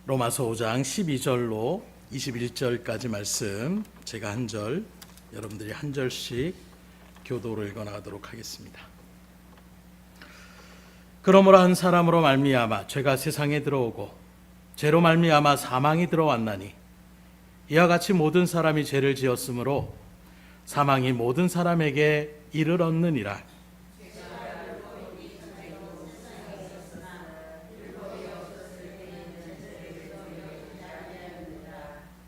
로마서 5장 12절로 21절까지 말씀, 제가 한 절, 여러분들이 한 절씩 교도로 읽어나가도록 하겠습니다. 그러므로 한 사람으로 말미암아 죄가 세상에 들어오고 죄로 말미암아 사망이 들어왔나니 이와 같이 모든 사람이 죄를 지었으므로 사망이 모든 사람에게 이르렀느니라.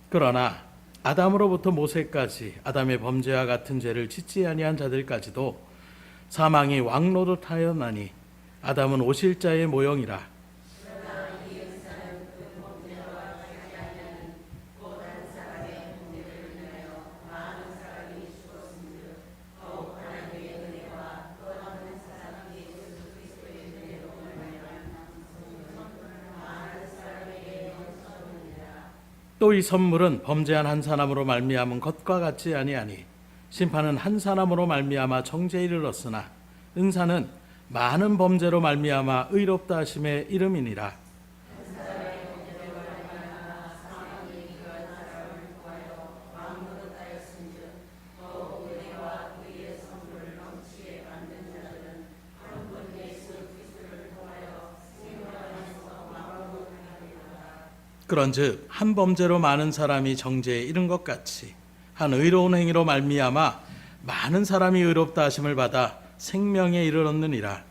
그러나 아담으로부터 모세까지 아담의 범죄와 같은 죄를 짓지 아니한 자들까지도 사망이 왕노릇하였나니 아담은 오실자의 모형이라. 또 이 선물은 범죄한 한 사람으로 말미암은 것과 같지 아니하니 심판은 한 사람으로 말미암아 정죄에 이르렀으나 은사는 많은 범죄로 말미암아 의롭다 하심의 이름이니라. 그런즉 한 범죄로 많은 사람이 정죄에 이른 것 같이 한 의로운 행위로 말미암아 많은 사람이 의롭다 하심을 받아 생명에 이르렀느니라.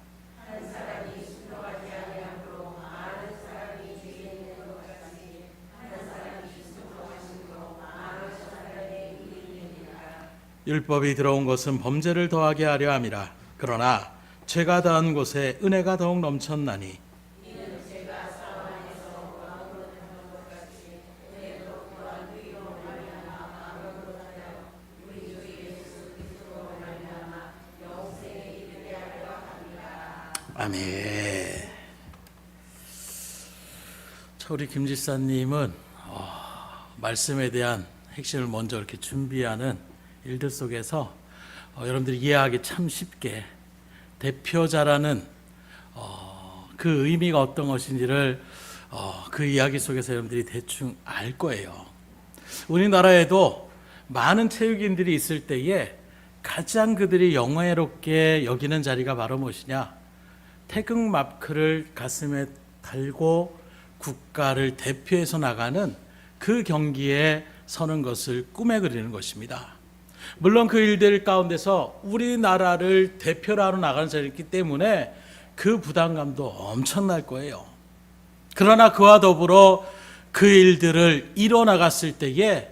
율법이 들어온 것은 범죄를 더하게 하려 함이라. 그러나 죄가 더한 곳에 은혜가 더욱 넘쳤나니 아멘. 우리 김 지사님은 말씀에 대한 핵심을 먼저 이렇게 준비하는 일들 속에서 여러분들이 이해하기 참 쉽게 대표자라는 그 의미가 어떤 것인지를 그 이야기 속에서 여러분들이 대충 알 거예요. 우리나라에도 많은 체육인들이 있을 때에 가장 그들이 영예롭게 여기는 자리가 바로 무엇이냐? 태극마크를 가슴에 달고 국가를 대표해서 나가는 그 경기에 서는 것을 꿈에 그리는 것입니다. 물론 그 일들 가운데서 우리나라를 대표로 하러 나가는 자리이기 때문에 그 부담감도 엄청날 거예요. 그러나 그와 더불어 그 일들을 이뤄나갔을 때에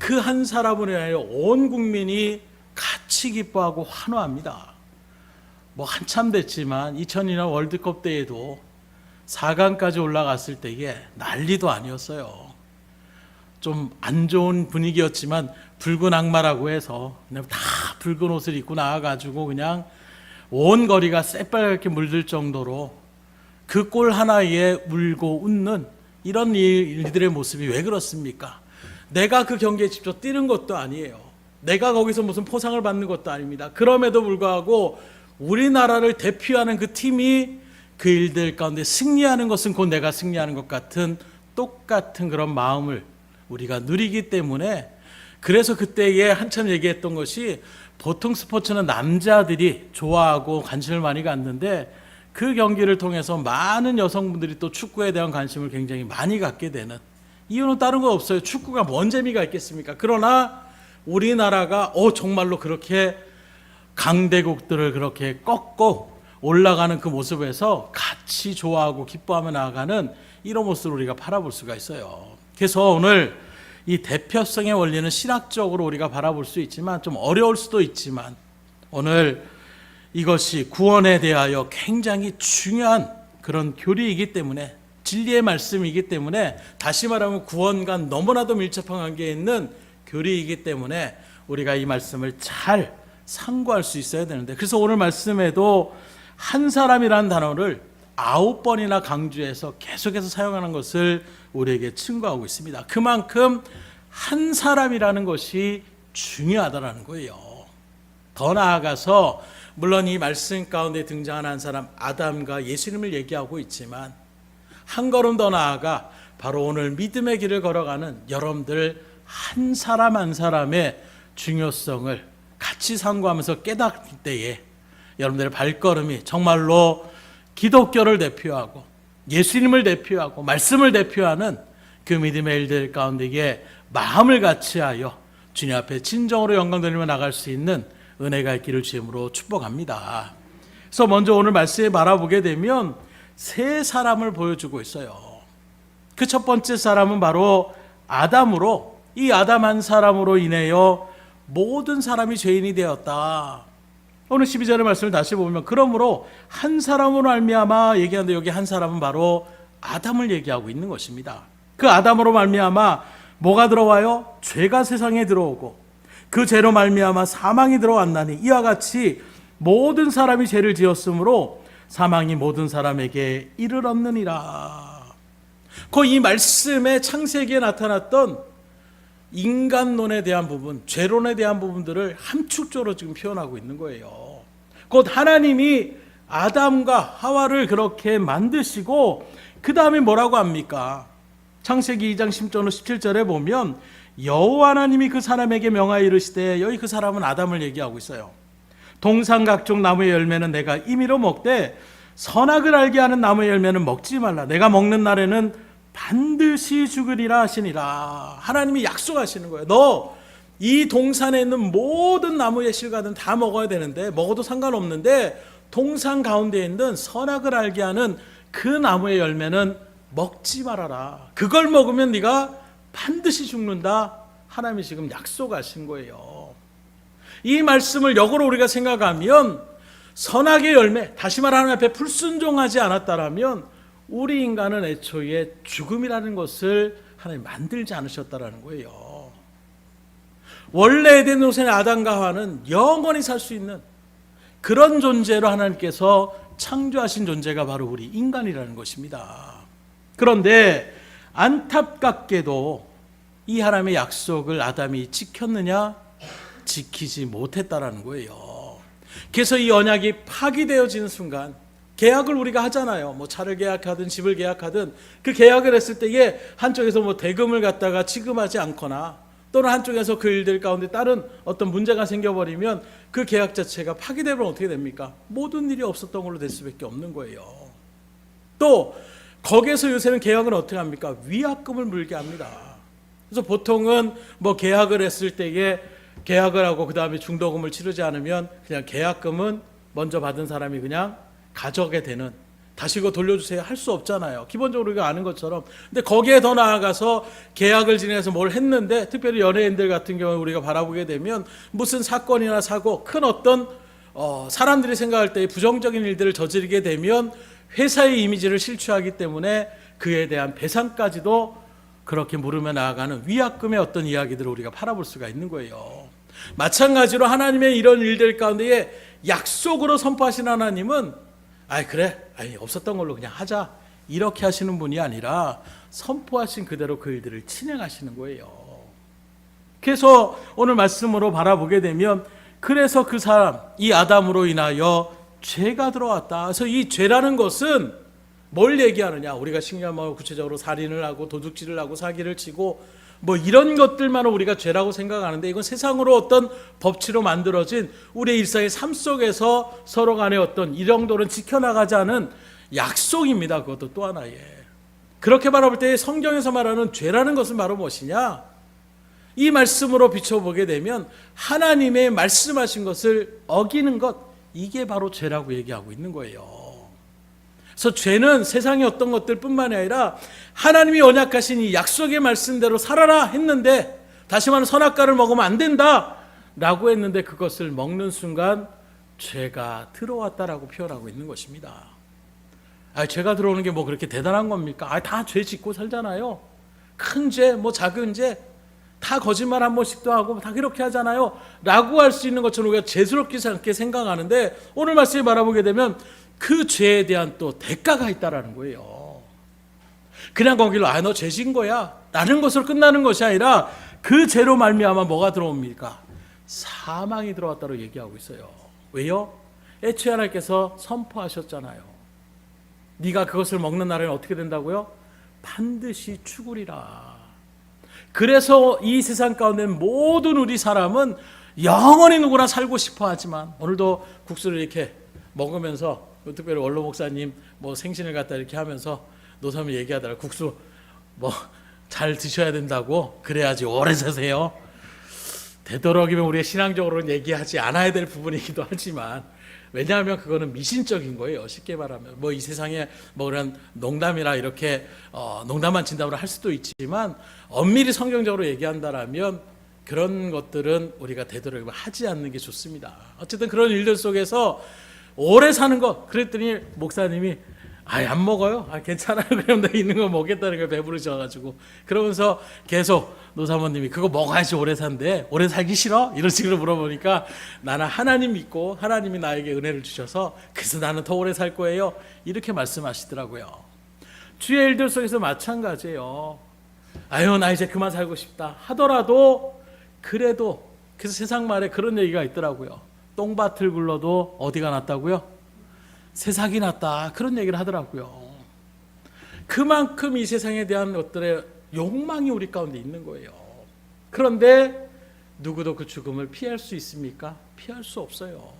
그 한 사람으로 인하여 온 국민이 같이 기뻐하고 환호합니다. 한참 됐지만 2002년 월드컵 때에도 4강까지 올라갔을 때에 난리도 아니었어요. 좀 안 좋은 분위기였지만 붉은 악마라고 해서 그냥 다 붉은 옷을 입고 나와가지고 그냥 온 거리가 새빨갛게 물들 정도로 그 골 하나에 울고 웃는 이런 일들의 모습이 왜 그렇습니까? 내가 그 경기에 직접 뛰는 것도 아니에요. 내가 거기서 무슨 포상을 받는 것도 아닙니다. 그럼에도 불구하고 우리나라를 대표하는 그 팀이 그 일들 가운데 승리하는 것은 곧 내가 승리하는 것 같은 똑같은 그런 마음을 우리가 누리기 때문에, 그래서 그때에 한참 얘기했던 것이 보통 스포츠는 남자들이 좋아하고 관심을 많이 갖는데 그 경기를 통해서 많은 여성분들이 또 축구에 대한 관심을 굉장히 많이 갖게 되는 이유는 다른 거 없어요. 축구가 뭔 재미가 있겠습니까? 그러나 우리나라가 정말로 그렇게 강대국들을 그렇게 꺾고 올라가는 그 모습에서 같이 좋아하고 기뻐하며 나아가는 이런 모습을 우리가 바라볼 수가 있어요. 그래서 오늘 이 대표성의 원리는 신학적으로 우리가 바라볼 수 있지만 좀 어려울 수도 있지만 오늘 이것이 구원에 대하여 굉장히 중요한 그런 교리이기 때문에, 진리의 말씀이기 때문에, 다시 말하면 구원과 너무나도 밀접한 관계에 있는 교리이기 때문에 우리가 이 말씀을 잘 상고할 수 있어야 되는데, 그래서 오늘 말씀에도 한 사람이라는 단어를 9번이나 강조해서 계속해서 사용하는 것을 우리에게 증거하고 있습니다. 그만큼 한 사람이라는 것이 중요하다는 거예요. 더 나아가서 물론 이 말씀 가운데 등장하는 한 사람 아담과 예수님을 얘기하고 있지만 한 걸음 더 나아가 바로 오늘 믿음의 길을 걸어가는 여러분들 한 사람 한 사람의 중요성을 같이 상고하면서 깨닫을 때에 여러분들의 발걸음이 정말로 기독교를 대표하고 예수님을 대표하고 말씀을 대표하는 그 믿음의 일들 가운데에 마음을 같이하여 주님 앞에 진정으로 영광 돌리며 나갈 수 있는 은혜가 있기를 주님으로 축복합니다. 그래서 먼저 오늘 말씀에 바라보게 되면 세 사람을 보여주고 있어요. 그 첫 번째 사람은 바로 아담으로, 이 아담 한 사람으로 인하여 모든 사람이 죄인이 되었다. 오늘 12절의 말씀을 다시 보면 그러므로 한 사람으로 말미암아 얘기하는데 여기 한 사람은 바로 아담을 얘기하고 있는 것입니다. 그 아담으로 말미암아 뭐가 들어와요? 죄가 세상에 들어오고 그 죄로 말미암아 사망이 들어왔나니 이와 같이 모든 사람이 죄를 지었으므로 사망이 모든 사람에게 이르렀느니라. 이 말씀의 창세기에 나타났던 인간론에 대한 부분, 죄론에 대한 부분들을 함축적으로 지금 표현하고 있는 거예요. 곧 하나님이 아담과 하와를 그렇게 만드시고 그 다음에 뭐라고 합니까? 창세기 2장 10절 17절에 보면 여호와 하나님이 그 사람에게 명하여 이르시되, 여기 그 사람은 아담을 얘기하고 있어요. 동산 각종 나무의 열매는 내가 임의로 먹되 선악을 알게 하는 나무의 열매는 먹지 말라. 내가 먹는 날에는 반드시 죽으리라 하시니라. 하나님이 약속하시는 거예요. 너 이 동산에 있는 모든 나무의 실과든 다 먹어야 되는데, 먹어도 상관없는데 동산 가운데 있는 선악을 알게 하는 그 나무의 열매는 먹지 말아라. 그걸 먹으면 네가 반드시 죽는다. 하나님이 지금 약속하신 거예요. 이 말씀을 역으로 우리가 생각하면 선악의 열매, 다시 말하면 하나님 앞에 불순종하지 않았다라면 우리 인간은 애초에 죽음이라는 것을 하나님 만들지 않으셨다라는 거예요. 원래 에덴 동산의 아담과 하와는 영원히 살 수 있는 그런 존재로 하나님께서 창조하신 존재가 바로 우리 인간이라는 것입니다. 그런데 안타깝게도 이 하나님의 약속을 아담이 지켰느냐? 지키지 못했다라는 거예요. 그래서 이 언약이 파기되어지는 순간, 계약을 우리가 하잖아요. 뭐 차를 계약하든 집을 계약하든 그 계약을 했을 때에 한쪽에서 뭐 대금을 갖다가 지급하지 않거나 또는 한쪽에서 그 일들 가운데 다른 어떤 문제가 생겨버리면 그 계약 자체가 파기되면 어떻게 됩니까? 모든 일이 없었던 걸로 될 수밖에 없는 거예요. 또 거기에서 요새는 계약은 어떻게 합니까? 위약금을 물게 합니다. 그래서 보통은 뭐 계약을 했을 때에 계약을 하고 그 다음에 중도금을 치르지 않으면 그냥 계약금은 먼저 받은 사람이 그냥 가져게 되는, 다시 이거 돌려주세요 할 수 없잖아요. 기본적으로 우리가 아는 것처럼. 근데 거기에 더 나아가서 계약을 지내서 뭘 했는데, 특별히 연예인들 같은 경우에 우리가 바라보게 되면 무슨 사건이나 사고, 큰 어떤 사람들이 생각할 때 부정적인 일들을 저지르게 되면 회사의 이미지를 실추하기 때문에 그에 대한 배상까지도 그렇게 물으며 나아가는 위약금의 어떤 이야기들을 우리가 바라볼 수가 있는 거예요. 마찬가지로 하나님의 이런 일들 가운데에 약속으로 선포하신 하나님은 없었던 걸로 그냥 하자, 이렇게 하시는 분이 아니라 선포하신 그대로 그 일들을 진행하시는 거예요. 그래서 오늘 말씀으로 바라보게 되면 그래서 그 사람, 이 아담으로 인하여 죄가 들어왔다. 그래서 이 죄라는 것은 뭘 얘기하느냐? 우리가 신경하고 구체적으로 살인을 하고 도둑질을 하고 사기를 치고 뭐 이런 것들만을 우리가 죄라고 생각하는데, 이건 세상으로 어떤 법치로 만들어진 우리의 일상의 삶 속에서 서로 간에 어떤 이 정도는 지켜나가자는 약속입니다. 그것도 또 하나의. 그렇게 바라볼 때 성경에서 말하는 죄라는 것은 바로 무엇이냐? 이 말씀으로 비춰보게 되면 하나님의 말씀하신 것을 어기는 것, 이게 바로 죄라고 얘기하고 있는 거예요. 그래서 죄는 세상의 어떤 것들 뿐만이 아니라 하나님이 언약하신 이 약속의 말씀대로 살아라 했는데, 다시 말하면 선악과를 먹으면 안 된다 라고 했는데 그것을 먹는 순간 죄가 들어왔다라고 표현하고 있는 것입니다. 죄가 들어오는 게 뭐 그렇게 대단한 겁니까? 다 죄 짓고 살잖아요. 큰 죄, 뭐 작은 죄, 다 거짓말 한 번씩도 하고 다 그렇게 하잖아요 라고 할 수 있는 것처럼 우리가 죄스럽게 생각하는데, 오늘 말씀을 바라보게 되면 그 죄에 대한 또 대가가 있다라는 거예요. 그냥 거기로 너 죄 진 거야 라는 것으로 끝나는 것이 아니라 그 죄로 말미암아 뭐가 들어옵니까? 사망이 들어왔다고 얘기하고 있어요. 왜요? 애초에 하나님께서 선포하셨잖아요. 네가 그것을 먹는 날에는 어떻게 된다고요? 반드시 죽으리라. 그래서 이 세상 가운데 모든 우리 사람은 영원히 누구나 살고 싶어 하지만, 오늘도 국수를 이렇게 먹으면서 특별히 원로 목사님 뭐 생신을 갖다 이렇게 하면서 노사님이 얘기하더라고요. 국수 뭐 잘 드셔야 된다고, 그래야지 오래 사세요. 되도록이면 우리가 신앙적으로는 얘기하지 않아야 될 부분이기도 하지만, 왜냐하면 그거는 미신적인 거예요. 쉽게 말하면 뭐 이 세상에 뭐 그런 농담이라 이렇게 농담만 친다고 할 수도 있지만, 엄밀히 성경적으로 얘기한다라면 그런 것들은 우리가 되도록이면 하지 않는 게 좋습니다. 어쨌든 그런 일들 속에서 오래 사는 것, 그랬더니 목사님이 안 먹어요. 괜찮아요. 그럼 나 있는 거 먹겠다는 걸 배부르셔가지고, 그러면서 계속 노사모님이 그거 먹어야지 오래 산대. 오래 살기 싫어? 이런 식으로 물어보니까 나는 하나님 믿고 하나님이 나에게 은혜를 주셔서 그래서 나는 더 오래 살 거예요. 이렇게 말씀하시더라고요. 주의 일들 속에서 마찬가지예요. 나 이제 그만 살고 싶다 하더라도, 그래도 그래서 세상 말에 그런 얘기가 있더라고요. 똥밭을 굴러도 어디가 낫다고요? 새싹이 낫다. 그런 얘기를 하더라고요. 그만큼 이 세상에 대한 것들의 욕망이 우리 가운데 있는 거예요. 그런데 누구도 그 죽음을 피할 수 있습니까? 피할 수 없어요.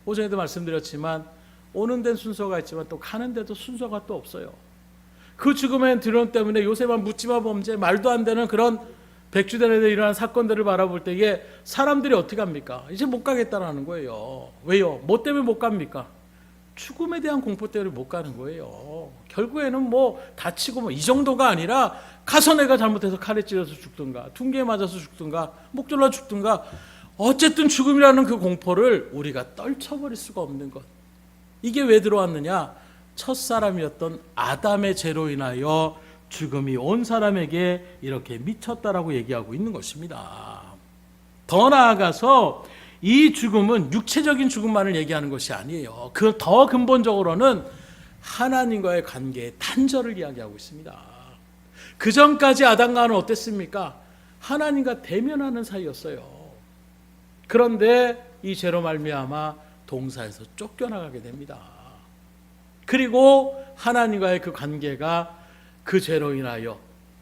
오전에도 말씀드렸지만 오는 데는 순서가 있지만 또 가는 데도 순서가 또 없어요. 그 죽음의 두려움 때문에 요새만 묻지마 범죄, 말도 안 되는 그런 백주대에 일어난 사건들을 바라볼 때에 사람들이 어떻게 합니까? 이제 못 가겠다라는 거예요. 왜요? 뭐 때문에 못 갑니까? 죽음에 대한 공포 때문에 못 가는 거예요. 결국에는 뭐 다치고 뭐 이 정도가 아니라 가서 내가 잘못해서 칼에 찔려서 죽든가, 둥기에 맞아서 죽든가, 목 졸라 죽든가, 어쨌든 죽음이라는 그 공포를 우리가 떨쳐버릴 수가 없는 것. 이게 왜 들어왔느냐? 첫사람이었던 아담의 죄로 인하여 죽음이 온 사람에게 이렇게 미쳤다라고 얘기하고 있는 것입니다. 더 나아가서 이 죽음은 육체적인 죽음만을 얘기하는 것이 아니에요. 그 더 근본적으로는 하나님과의 관계의 단절을 이야기하고 있습니다. 그 전까지 아담과 하와는 어땠습니까? 하나님과 대면하는 사이였어요. 그런데 이 죄로 말미암아 동사에서 쫓겨나가게 됩니다. 그리고 하나님과의 그 관계가 그 죄로 인하여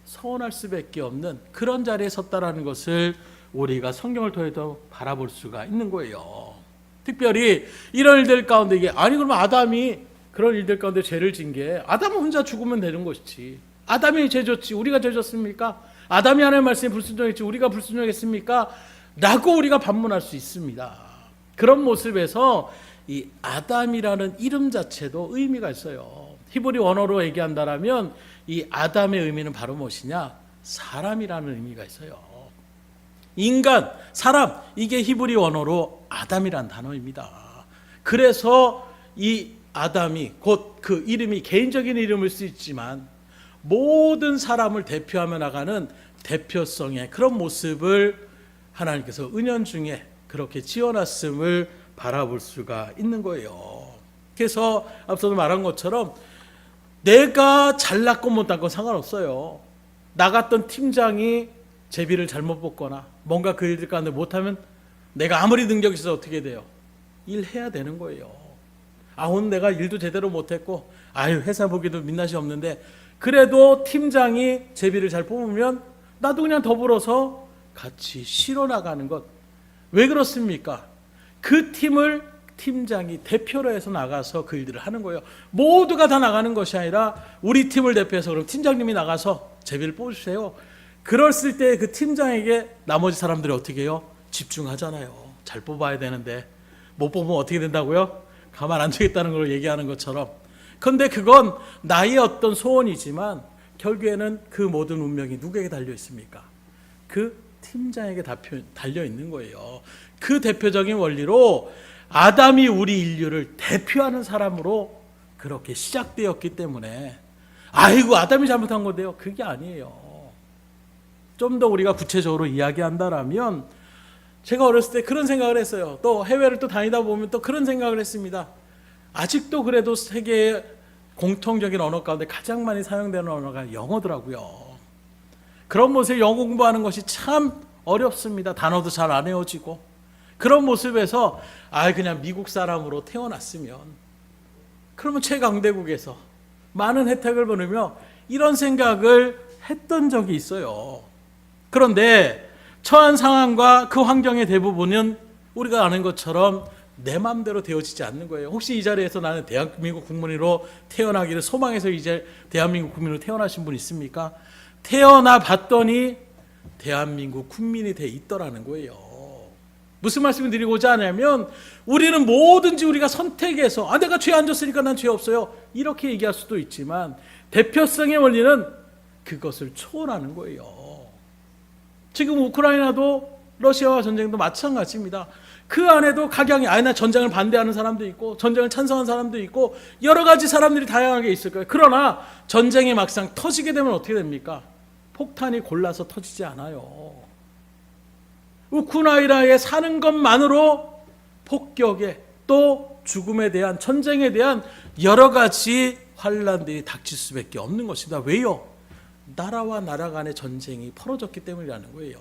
서운할 수밖에 없는 그런 자리에 섰다라는 것을 우리가 성경을 통해서 바라볼 수가 있는 거예요. 특별히 이런 일들 가운데 이게 그러면 아담이 그런 일들 가운데 죄를 진 게 아담은 혼자 죽으면 되는 것이지. 아담이 죄 졌지 우리가 죄 졌습니까? 아담이 하나님의 말씀에 불순종했지 우리가 불순종했습니까? 라고 우리가 반문할 수 있습니다. 그런 모습에서 이 아담이라는 이름 자체도 의미가 있어요. 히브리 원어로 얘기한다라면 이 아담의 의미는 바로 무엇이냐? 사람이라는 의미가 있어요. 인간, 사람, 이게 히브리 원어로 아담이란 단어입니다. 그래서 이 아담이 곧 그 이름이 개인적인 이름일 수 있지만 모든 사람을 대표하며 나가는 대표성의 그런 모습을 하나님께서 은연중에 그렇게 지어놨음을 바라볼 수가 있는 거예요. 그래서 앞서도 말한 것처럼 내가 잘났건 못났건 상관없어요. 나갔던 팀장이 제비를 잘못 뽑거나 뭔가 그 일들 가운데 못하면 내가 아무리 능력이 있어서 어떻게 돼요? 일해야 되는 거예요. 오늘 내가 일도 제대로 못했고 회사 보기도 민낯이 없는데 그래도 팀장이 제비를 잘 뽑으면 나도 그냥 더불어서 같이 실어 나가는 것. 왜 그렇습니까? 그 팀을 팀장이 대표로 해서 나가서 그 일들을 하는 거예요. 모두가 다 나가는 것이 아니라 우리 팀을 대표해서 그럼 팀장님이 나가서 제비를 뽑으세요. 그랬을 때 그 팀장에게 나머지 사람들이 어떻게 해요? 집중하잖아요. 잘 뽑아야 되는데 못 뽑으면 어떻게 된다고요? 가만 안 두겠다는 걸 얘기하는 것처럼. 그런데 그건 나의 어떤 소원이지만 결국에는 그 모든 운명이 누구에게 달려 있습니까? 그 팀장에게 달려 있는 거예요. 그 대표적인 원리로 아담이 우리 인류를 대표하는 사람으로 그렇게 시작되었기 때문에 아담이 잘못한 건데요. 그게 아니에요. 좀 더 우리가 구체적으로 이야기한다라면 제가 어렸을 때 그런 생각을 했어요. 또 해외를 또 다니다 보면 또 그런 생각을 했습니다. 아직도 그래도 세계의 공통적인 언어 가운데 가장 많이 사용되는 언어가 영어더라고요. 그런 모습에 영어 공부하는 것이 참 어렵습니다. 단어도 잘 안 외워지고. 그런 모습에서 그냥 미국 사람으로 태어났으면 그러면 최강대국에서 많은 혜택을 받으며 이런 생각을 했던 적이 있어요. 그런데 처한 상황과 그 환경의 대부분은 우리가 아는 것처럼 내 마음대로 되어지지 않는 거예요. 혹시 이 자리에서 나는 대한민국 국민으로 태어나기를 소망해서 이제 대한민국 국민으로 태어나신 분 있습니까? 태어나 봤더니 대한민국 국민이 돼 있더라는 거예요. 무슨 말씀을 드리고자 하냐면 우리는 뭐든지 우리가 선택해서 내가 죄 안 졌으니까 난 죄 없어요 이렇게 얘기할 수도 있지만 대표성의 원리는 그것을 초월하는 거예요. 지금 우크라이나도 러시아와 전쟁도 마찬가지입니다. 그 안에도 각양이 나 전쟁을 반대하는 사람도 있고 전쟁을 찬성하는 사람도 있고 여러 가지 사람들이 다양하게 있을 거예요. 그러나 전쟁이 막상 터지게 되면 어떻게 됩니까? 폭탄이 골라서 터지지 않아요. 우크라이나에 사는 것만으로 폭격에 또 죽음에 대한 전쟁에 대한 여러 가지 환란들이 닥칠 수밖에 없는 것입니다. 왜요? 나라와 나라 간의 전쟁이 벌어졌기 때문이라는 거예요.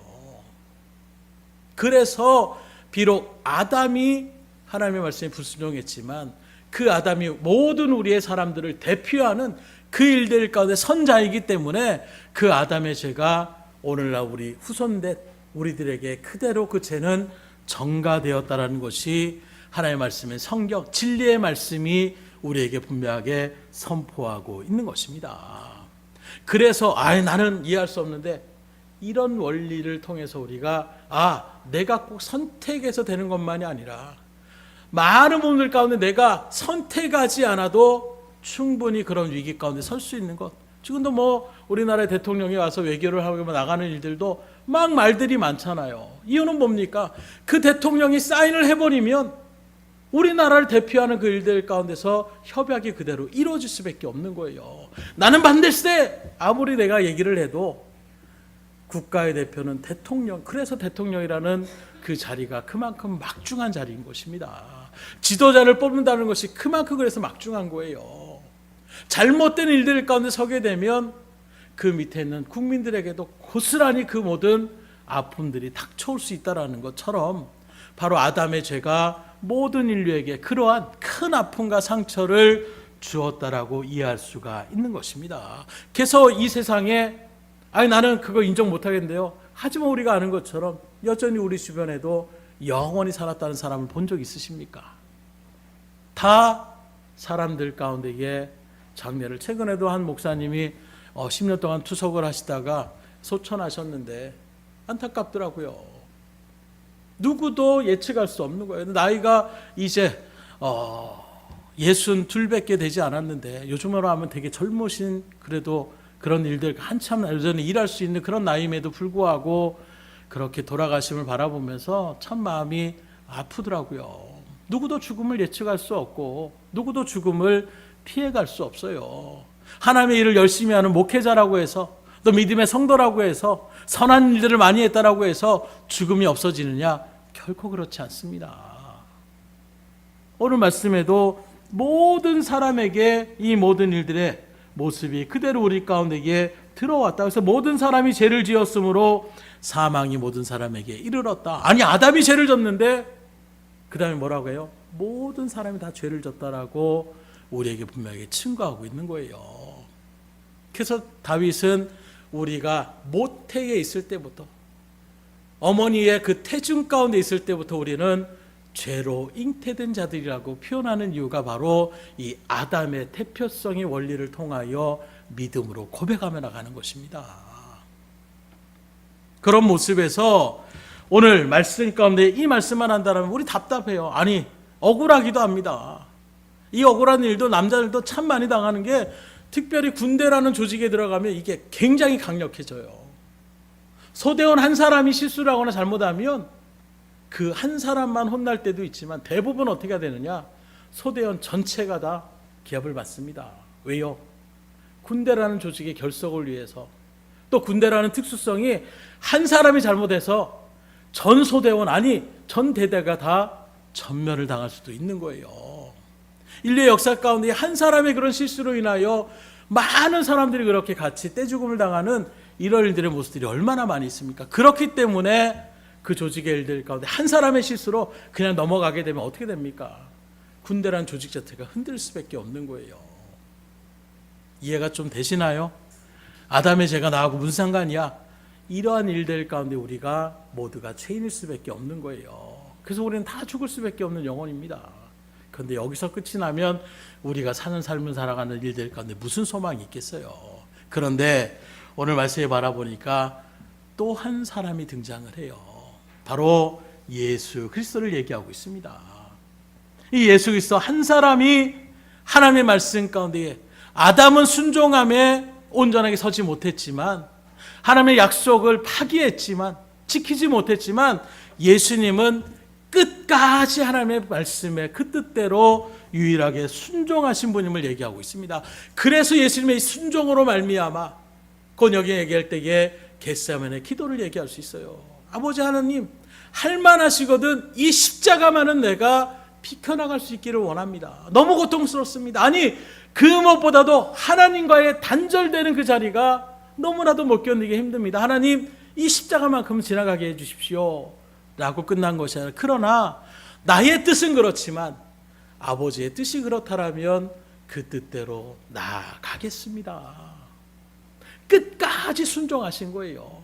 그래서 비록 아담이 하나님의 말씀에 불순종했지만 그 아담이 모든 우리의 사람들을 대표하는 그 일들 가운데 선자이기 때문에 그 아담의 죄가 오늘날 우리 후손된 우리들에게 그대로 그 죄는 전가되었다라는 것이 하나님의 말씀의 성경 진리의 말씀이 우리에게 분명하게 선포하고 있는 것입니다. 그래서 나는 이해할 수 없는데 이런 원리를 통해서 우리가 내가 꼭 선택해서 되는 것만이 아니라 많은 분들 가운데 내가 선택하지 않아도 충분히 그런 위기 가운데 설 수 있는 것. 지금도 우리나라의 대통령이 와서 외교를 하고 나가는 일들도 막 말들이 많잖아요. 이유는 뭡니까? 그 대통령이 사인을 해버리면 우리나라를 대표하는 그 일들 가운데서 협약이 그대로 이루어질 수밖에 없는 거예요. 나는 반대세! 아무리 내가 얘기를 해도 국가의 대표는 대통령, 그래서 대통령이라는 그 자리가 그만큼 막중한 자리인 것입니다. 지도자를 뽑는다는 것이 그만큼 그래서 막중한 거예요. 잘못된 일들 가운데 서게 되면 그 밑에 있는 국민들에게도 고스란히 그 모든 아픔들이 닥쳐올 수 있다는 것처럼 바로 아담의 죄가 모든 인류에게 그러한 큰 아픔과 상처를 주었다라고 이해할 수가 있는 것입니다. 그래서 이 세상에 나는 그거 인정 못하겠는데요. 하지만 우리가 아는 것처럼 여전히 우리 주변에도 영원히 살았다는 사람을 본 적 있으십니까? 다 사람들 가운데에 장례를 최근에도 한 목사님이 10년 동안 투석을 하시다가 소천하셨는데 안타깝더라고요. 누구도 예측할 수 없는 거예요. 나이가 이제 62밖에 되지 않았는데 요즘으로 하면 되게 젊으신 그래도 그런 일들 한참 여전히 일할 수 있는 그런 나이임에도 불구하고 그렇게 돌아가심을 바라보면서 참 마음이 아프더라고요. 누구도 죽음을 예측할 수 없고 누구도 죽음을 피해갈 수 없어요. 하나님의 일을 열심히 하는 목회자라고 해서 또 믿음의 성도라고 해서 선한 일들을 많이 했다라고 해서 죽음이 없어지느냐? 결코 그렇지 않습니다. 오늘 말씀에도 모든 사람에게 이 모든 일들의 모습이 그대로 우리 가운데에 들어왔다. 그래서 모든 사람이 죄를 지었으므로 사망이 모든 사람에게 이르렀다. 아담이 죄를 졌는데 그 다음에 뭐라고 해요? 모든 사람이 다 죄를 졌다라고 우리에게 분명히 증거하고 있는 거예요. 그래서 다윗은 우리가 모태에 있을 때부터 어머니의 그 태중 가운데 있을 때부터 우리는 죄로 잉태된 자들이라고 표현하는 이유가 바로 이 아담의 대표성의 원리를 통하여 믿음으로 고백하며 나가는 것입니다. 그런 모습에서 오늘 말씀 가운데 이 말씀만 한다면 우리 답답해요. 억울하기도 합니다. 이 억울한 일도 남자들도 참 많이 당하는 게 특별히 군대라는 조직에 들어가면 이게 굉장히 강력해져요. 소대원 한 사람이 실수를 하거나 잘못하면 그 한 사람만 혼날 때도 있지만 대부분 어떻게 되느냐? 소대원 전체가 다 기합을 받습니다. 왜요? 군대라는 조직의 결속을 위해서 또 군대라는 특수성이 한 사람이 잘못해서 전 소대원 전 대대가 다 전멸을 당할 수도 있는 거예요. 인류의 역사 가운데 한 사람의 그런 실수로 인하여 많은 사람들이 그렇게 같이 떼죽음을 당하는 이런 일들의 모습들이 얼마나 많이 있습니까? 그렇기 때문에 그 조직의 일들 가운데 한 사람의 실수로 그냥 넘어가게 되면 어떻게 됩니까? 군대라는 조직 자체가 흔들 수밖에 없는 거예요. 이해가 좀 되시나요? 아담의 죄가 나하고 무슨 상관이야? 이러한 일들 가운데 우리가 모두가 죄인일 수밖에 없는 거예요. 그래서 우리는 다 죽을 수밖에 없는 영혼입니다. 그런데 여기서 끝이 나면 우리가 사는 삶을 살아가는 일들 가운데 무슨 소망이 있겠어요? 그런데 오늘 말씀에 바라보니까 또 한 사람이 등장을 해요. 바로 예수 그리스도를 얘기하고 있습니다. 이 예수 그리스도 한 사람이 하나님의 말씀 가운데 아담은 순종함에 온전하게 서지 못했지만 하나님의 약속을 파기했지만 지키지 못했지만 예수님은 끝까지 하나님의 말씀에 그 뜻대로 유일하게 순종하신 분임을 얘기하고 있습니다. 그래서 예수님의 순종으로 말미암아 곧 여기 얘기할 때에 겟세마네 기도를 얘기할 수 있어요. 아버지 하나님 할만하시거든 이 십자가만은 내가 비켜나갈 수 있기를 원합니다. 너무 고통스럽습니다. 아니 그 무엇보다도 하나님과의 단절되는 그 자리가 너무나도 못 견디기 힘듭니다. 하나님 이 십자가만큼 지나가게 해주십시오 라고 끝난 것이 아니라 그러나 나의 뜻은 그렇지만 아버지의 뜻이 그렇다면 그 뜻대로 나아가겠습니다. 끝까지 순종하신 거예요.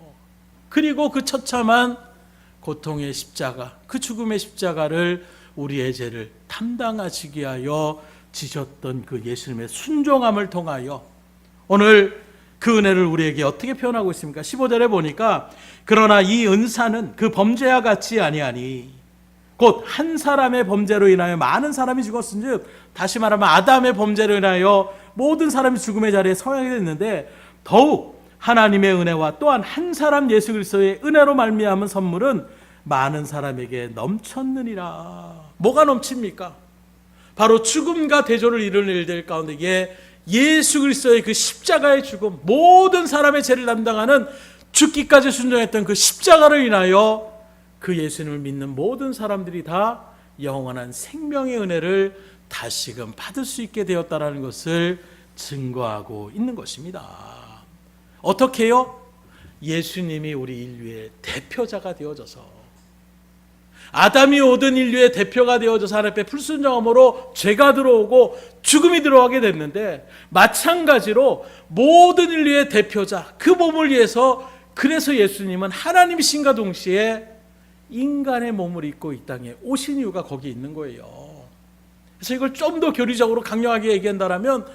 그리고 그 처참한 고통의 십자가, 그 죽음의 십자가를 우리의 죄를 담당하시기 위하여 지셨던 그 예수님의 순종함을 통하여 오늘 그 은혜를 우리에게 어떻게 표현하고 있습니까? 15절에 보니까 그러나 이 은사는 그 범죄와 같이 아니하니 곧 한 사람의 범죄로 인하여 많은 사람이 죽었은즉 다시 말하면 아담의 범죄로 인하여 모든 사람이 죽음의 자리에 서게 됐는데 더욱 하나님의 은혜와 또한 한 사람 예수 그리스도의 은혜로 말미암은 선물은 많은 사람에게 넘쳤느니라. 뭐가 넘칩니까? 바로 죽음과 대조를 이루는 일들 가운데 예수 그리스도의 그 십자가의 죽음, 모든 사람의 죄를 담당하는 죽기까지 순종했던 그 십자가를 인하여 그 예수님을 믿는 모든 사람들이 다 영원한 생명의 은혜를 다시금 받을 수 있게 되었다는 것을 증거하고 있는 것입니다. 어떻게 해요? 예수님이 우리 인류의 대표자가 되어져서 아담이 오던 인류의 대표가 되어져서 하나님 앞에 불순종함으로 죄가 들어오고 죽음이 들어가게 됐는데 마찬가지로 모든 인류의 대표자 그 몸을 위해서 그래서 예수님은 하나님이신가 동시에 인간의 몸을 입고 이 땅에 오신 이유가 거기에 있는 거예요. 그래서 이걸 좀 더 교리적으로 강력하게 얘기한다면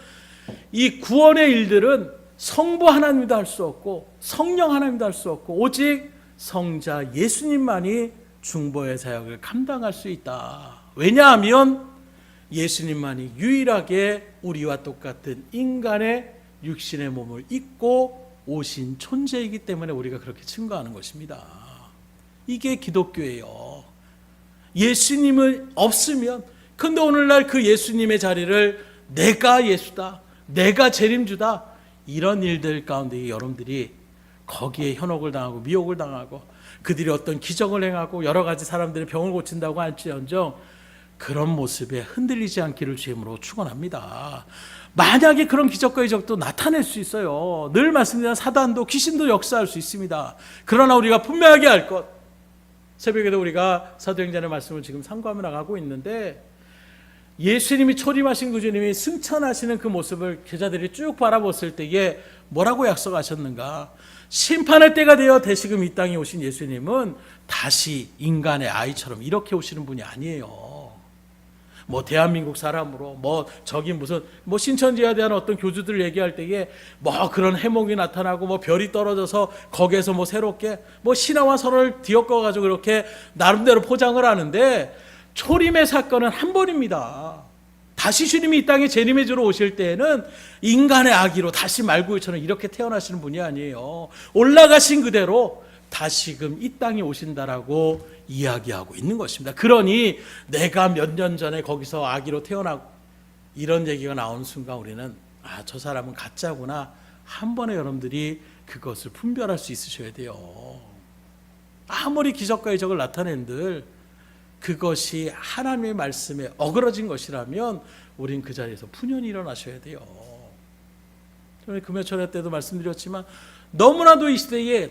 이 구원의 일들은 성부 하나님도 할 수 없고 성령 하나님도 할 수 없고 오직 성자 예수님만이 중보의 사역을 감당할 수 있다. 왜냐하면 예수님만이 유일하게 우리와 똑같은 인간의 육신의 몸을 입고 오신 존재이기 때문에 우리가 그렇게 증거하는 것입니다. 이게 기독교예요. 예수님은 없으면 근데 오늘날 그 예수님의 자리를 내가 예수다, 내가 재림주다 이런 일들 가운데 여러분들이 거기에 현혹을 당하고 미혹을 당하고 그들이 어떤 기적을 행하고 여러 가지 사람들의 병을 고친다고 할지언정 그런 모습에 흔들리지 않기를 주임으로 축원합니다. 만약에 그런 기적과 이적도 나타낼 수 있어요. 늘 말씀드린 사단도 귀신도 역사할 수 있습니다. 그러나 우리가 분명하게 할 것, 새벽에도 우리가 사도행전의 말씀을 지금 상고하며 나가고 있는데 예수님이 초림하신 그 주님이 승천하시는 그 모습을 제자들이 쭉 바라봤을 때에 뭐라고 약속하셨는가? 심판의 때가 되어 다시금 이 땅에 오신 예수님은 다시 인간의 아이처럼 이렇게 오시는 분이 아니에요. 뭐 대한민국 사람으로 뭐 저기 무슨 뭐 신천지에 대한 어떤 교주들 얘기할 때에 뭐 그런 해몽이 나타나고 뭐 별이 떨어져서 거기에서 뭐 새롭게 뭐 신화와 설을 뒤엮어 가지고 그렇게 나름대로 포장을 하는데 초림의 사건은 한 번입니다. 다시 주님이 이 땅에 재림의 주로 오실 때에는 인간의 아기로 다시 말구유처럼 이렇게 태어나시는 분이 아니에요. 올라가신 그대로 다시금 이 땅에 오신다라고 이야기하고 있는 것입니다. 그러니 내가 몇 년 전에 거기서 아기로 태어나고 이런 얘기가 나온 순간 우리는 아, 저 사람은 가짜구나. 한 번에 여러분들이 그것을 분별할 수 있으셔야 돼요. 아무리 기적과 이적을 나타낸들 그것이 하나님의 말씀에 어그러진 것이라면 우린 그 자리에서 푸념이 일어나셔야 돼요. 저는 금요철회 때도 말씀드렸지만 너무나도 이 시대에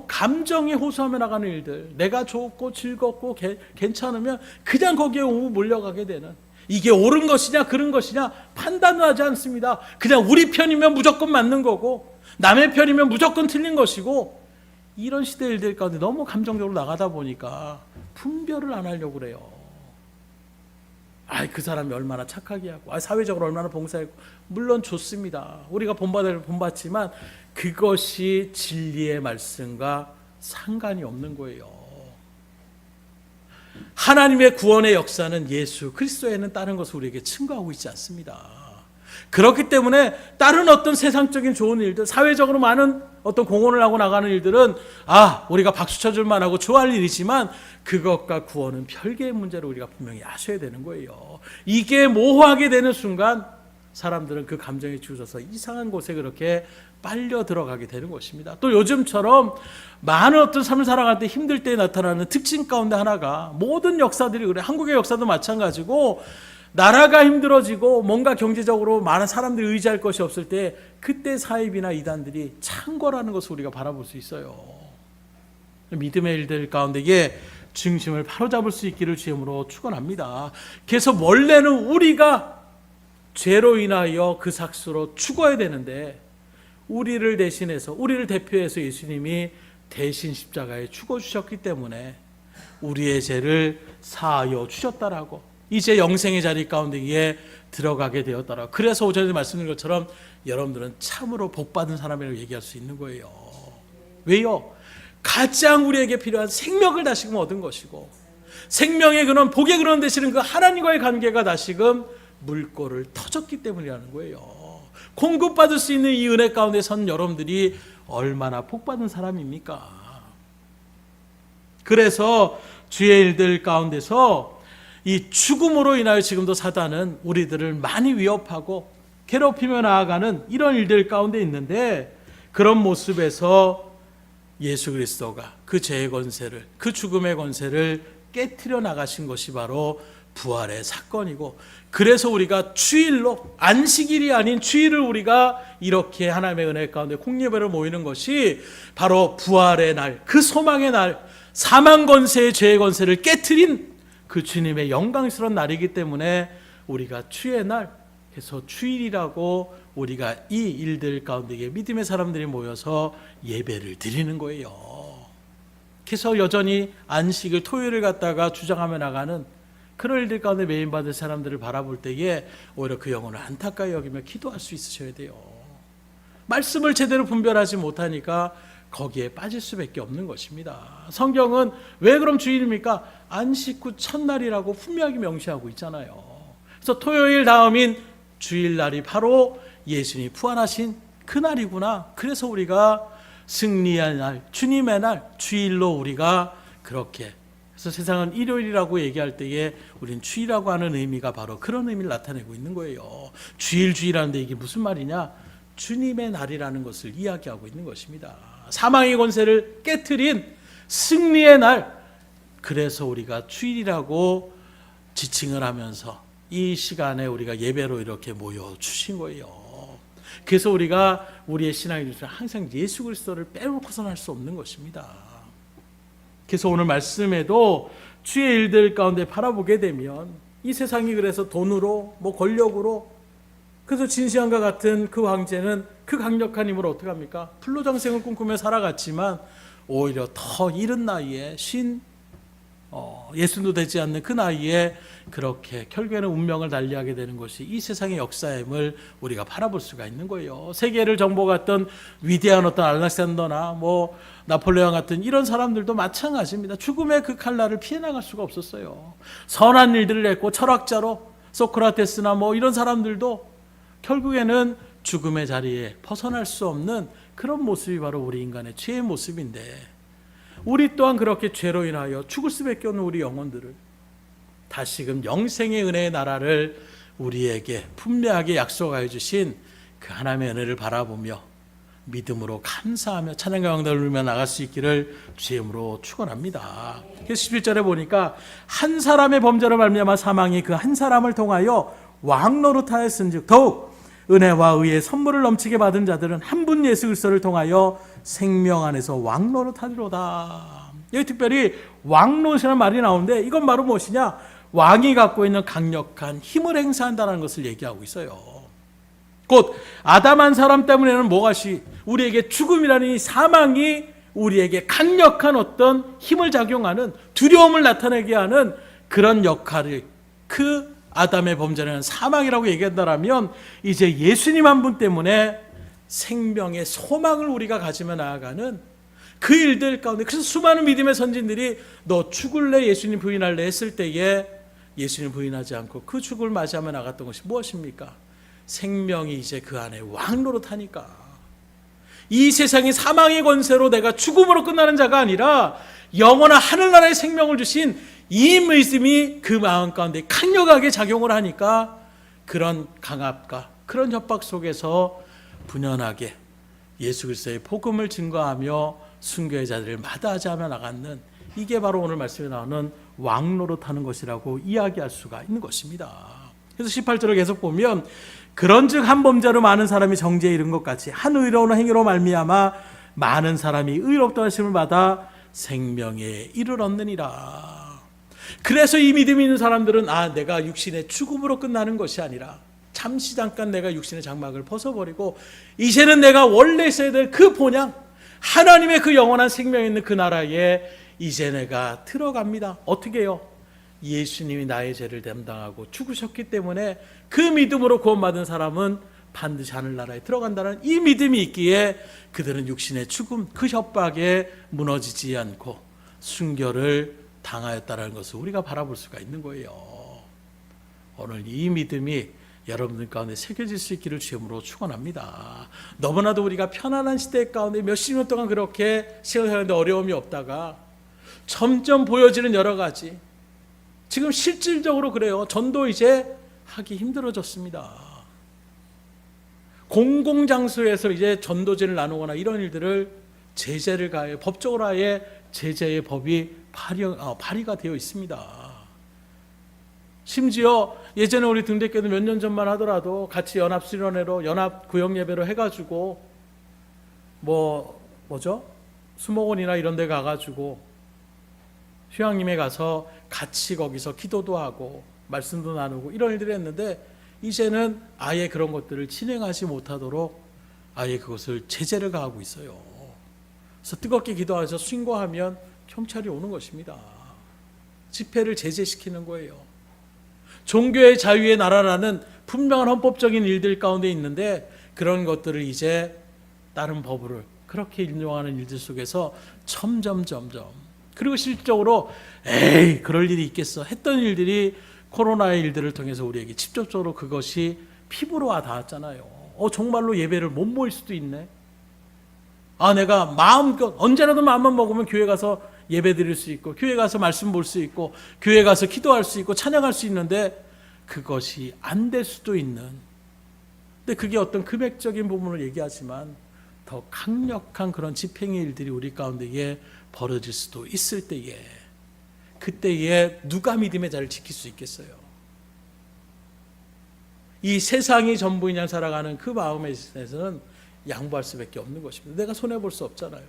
감정에 호소하며 나가는 일들, 내가 좋고 즐겁고 괜찮으면 그냥 거기에 몰려가게 되는, 이게 옳은 것이냐 그른 것이냐 판단을 하지 않습니다. 그냥 우리 편이면 무조건 맞는 거고 남의 편이면 무조건 틀린 것이고, 이런 시대 일들 가운데 너무 감정적으로 나가다 보니까 분별을 안 하려고 그래요. 그 사람이 얼마나 착하게 하고, 사회적으로 얼마나 봉사했고, 물론 좋습니다. 우리가 본받지만 그것이 진리의 말씀과 상관이 없는 거예요. 하나님의 구원의 역사는 예수 그리스도에는 다른 것을 우리에게 증거하고 있지 않습니다. 그렇기 때문에 다른 어떤 세상적인 좋은 일들, 사회적으로 많은 어떤 공헌을 하고 나가는 일들은 우리가 박수 쳐줄 만하고 좋아할 일이지만 그것과 구원은 별개의 문제로 우리가 분명히 아셔야 되는 거예요. 이게 모호하게 되는 순간 사람들은 그 감정에 치우쳐서 이상한 곳에 그렇게 빨려 들어가게 되는 것입니다. 또 요즘처럼 많은 어떤 삶을 살아갈 때 힘들 때 나타나는 특징 가운데 하나가, 모든 역사들이 그래, 한국의 역사도 마찬가지고, 나라가 힘들어지고 뭔가 경제적으로 많은 사람들이 의지할 것이 없을 때 그때 사입이나 이단들이 창궐하는 것을 우리가 바라볼 수 있어요. 믿음의 일들 가운데에 중심을 바로잡을 수 있기를 주님으로 축원합니다. 그래서 원래는 우리가 죄로 인하여 그 삭수로 죽어야 되는데, 우리를 대신해서, 우리를 대표해서 예수님이 대신 십자가에 죽어주셨기 때문에 우리의 죄를 사하여 주셨다라고, 이제 영생의 자리 가운데에 들어가게 되었다라고. 그래서 오전에 말씀드린 것처럼 여러분들은 참으로 복받은 사람이라고 얘기할 수 있는 거예요. 왜요? 가장 우리에게 필요한 생명을 다시금 얻은 것이고, 생명의 근원, 복의 근원 되시는 그 하나님과의 관계가 다시금 물꼬를 터졌기 때문이라는 거예요. 공급받을 수 있는 이 은혜 가운데 선 여러분들이 얼마나 복받은 사람입니까? 그래서 주의 일들 가운데서 이 죽음으로 인하여 지금도 사단은 우리들을 많이 위협하고 괴롭히며 나아가는 이런 일들 가운데 있는데, 그런 모습에서 예수 그리스도가 그 죄의 권세를, 그 죽음의 권세를 깨트려 나가신 것이 바로 부활의 사건이고, 그래서 우리가 주일로, 안식일이 아닌 주일을 우리가 이렇게 하나님의 은혜 가운데 공예배로 모이는 것이 바로 부활의 날, 그 소망의 날, 사망 권세의 죄의 권세를 깨트린 그 주님의 영광스러운 날이기 때문에 우리가 주의 날, 그래서 주일이라고 우리가 이 일들 가운데 믿음의 사람들이 모여서 예배를 드리는 거예요. 그래서 여전히 안식을, 토요일을 갖다가 주장하며 나가는 그런 일들 가운데 메인받을 사람들을 바라볼 때에 오히려 그 영혼을 안타까이 여기며 기도할 수 있으셔야 돼요. 말씀을 제대로 분별하지 못하니까 거기에 빠질 수밖에 없는 것입니다. 성경은 왜 그럼 주일입니까? 안식 후 첫날이라고 분명하게 명시하고 있잖아요. 그래서 토요일 다음인 주일날이 바로 예수님이 부활하신 그날이구나. 그래서 우리가 승리의 날, 주님의 날, 주일로 우리가 그렇게, 그래서 세상은 일요일이라고 얘기할 때에 우린 주일이라고 하는 의미가 바로 그런 의미를 나타내고 있는 거예요. 주일하는데 이게 무슨 말이냐? 주님의 날이라는 것을 이야기하고 있는 것입니다. 사망의 권세를 깨트린 승리의 날, 그래서 우리가 주일이라고 지칭을 하면서 이 시간에 우리가 예배로 이렇게 모여 주신 거예요. 그래서 우리가 우리의 신앙의 중심은 항상 예수 그리스도를 빼놓고서는 할 수 없는 것입니다. 그래서 오늘 말씀에도 주의 일들 가운데 바라보게 되면 이 세상이 그래서 돈으로, 권력으로, 그래서 진시황과 같은 그 황제는 그 강력한 힘으로 어떻게 합니까? 불로장생을 꿈꾸며 살아갔지만 오히려 더 이른 나이에 예순도 되지 않는 그 나이에 그렇게 결국에는 운명을 달리하게 되는 것이 이 세상의 역사임을 우리가 바라볼 수가 있는 거예요. 세계를 정복했던 위대한 어떤 알렉산더나 나폴레옹 같은 이런 사람들도 마찬가지입니다. 죽음의 그 칼날을 피해 나갈 수가 없었어요. 선한 일들을 했고 철학자로 소크라테스나 이런 사람들도 결국에는 죽음의 자리에 벗어날 수 없는 그런 모습이 바로 우리 인간의 죄의 모습인데, 우리 또한 그렇게 죄로 인하여 죽을 수밖에 없는 우리 영혼들을 다시금 영생의 은혜의 나라를 우리에게 분명하게 약속하여 주신 그 하나님의 은혜를 바라보며 믿음으로 감사하며 찬양과 영광을 누리며 나갈 수 있기를 주의 이름으로 축원합니다. 그래서 11절에 보니까 한 사람의 범죄로 말미암아 사망이 그 한 사람을 통하여 왕노릇하였은즉 더욱 은혜와 의의 선물을 넘치게 받은 자들은 한 분 예수 그리스도를 통하여 생명 안에서 왕노릇하리로다. 여기 특별히 왕노릇이라는 말이 나오는데 이건 바로 무엇이냐? 왕이 갖고 있는 강력한 힘을 행사한다는 것을 얘기하고 있어요. 곧 아담 한 사람 때문에는 우리에게 죽음이라는 이 사망이 우리에게 강력한 어떤 힘을 작용하는, 두려움을 나타내게 하는 그런 역할을, 그 아담의 범죄는 사망이라고 얘기한다면, 이제 예수님 한 분 때문에 생명의 소망을 우리가 가지며 나아가는 그 일들 가운데, 그래서 수많은 믿음의 선진들이 너 죽을래, 예수님 부인할래 했을 때에 예수님 부인하지 않고 그 죽음을 맞이하며 나갔던 것이 무엇입니까? 생명이 이제 그 안에 왕노릇하니까, 이 세상이 사망의 권세로 내가 죽음으로 끝나는 자가 아니라 영원한 하늘나라의 생명을 주신 이 믿음이 그 마음 가운데 강력하게 작용을 하니까, 그런 강압과 그런 협박 속에서 분연하게 예수 그리스도의 복음을 증거하며 순교의 자들을 마다하지 않아 나가는, 이게 바로 오늘 말씀에 나오는 왕노릇하는 것이라고 이야기할 수가 있는 것입니다. 그래서 18절을 계속 보면, 그런즉 한 범죄로 많은 사람이 정죄에 이른 것 같이 한 의로운 행위로 말미암아 많은 사람이 의롭다 하심을 받아 생명에 이를 얻느니라. 그래서 이 믿음이 있는 사람들은 내가 육신의 죽음으로 끝나는 것이 아니라 잠시 잠깐 내가 육신의 장막을 벗어버리고 이제는 내가 원래 있어야 될 그 본향, 하나님의 그 영원한 생명이 있는 그 나라에 이제 내가 들어갑니다. 어떻게 해요? 예수님이 나의 죄를 담당하고 죽으셨기 때문에 그 믿음으로 구원받은 사람은 반드시 하늘나라에 들어간다는 이 믿음이 있기에 그들은 육신의 죽음, 그 협박에 무너지지 않고 순교를 당하였다는 것을 우리가 바라볼 수가 있는 거예요. 오늘 이 믿음이 여러분들 가운데 새겨질 수 있기를 주님으로 축원합니다. 너무나도 우리가 편안한 시대 가운데 몇십 년 동안 그렇게 시간을 사는데 어려움이 없다가 점점 보여지는 여러 가지, 지금 실질적으로 그래요. 전도 이제 하기 힘들어졌습니다. 공공장소에서 이제 전도제를 나누거나 이런 일들을 제재를 가해 법적으로 아예 제재의 법이 발의가 되어 있습니다. 심지어 예전에 우리 등대교도 몇 년 전만 하더라도 같이 연합수련회로 연합구역예배로 해가지고 수목원이나 이런 데 가가지고 휴양림에 가서 같이 거기서 기도도 하고 말씀도 나누고 이런 일들을 했는데, 이제는 아예 그런 것들을 진행하지 못하도록 아예 그것을 제재를 가하고 있어요. 그래서 뜨겁게 기도해서 신고하면 경찰이 오는 것입니다. 집회를 제재시키는 거예요. 종교의 자유의 나라라는 분명한 헌법적인 일들 가운데 있는데, 그런 것들을 이제 다른 법을 그렇게 인정하는 일들 속에서 점점 그리고 실질적으로 그럴 일이 있겠어 했던 일들이 코로나의 일들을 통해서 우리에게 직접적으로 그것이 피부로 닿았잖아요. 정말로 예배를 못 모일 수도 있네. 내가 마음껏 언제라도 마음만 먹으면 교회 가서 예배 드릴 수 있고, 교회 가서 말씀 볼 수 있고, 교회 가서 기도할 수 있고, 찬양할 수 있는데 그것이 안 될 수도 있는, 근데 그게 어떤 금액적인 부분을 얘기하지만 더 강력한 그런 집행의 일들이 우리 가운데에 벌어질 수도 있을 때에, 그때에 누가 믿음의 자를 지킬 수 있겠어요? 이 세상이 전부인 양 살아가는 그 마음에 있어서는 양보할 수밖에 없는 것입니다. 내가 손해볼 수 없잖아요.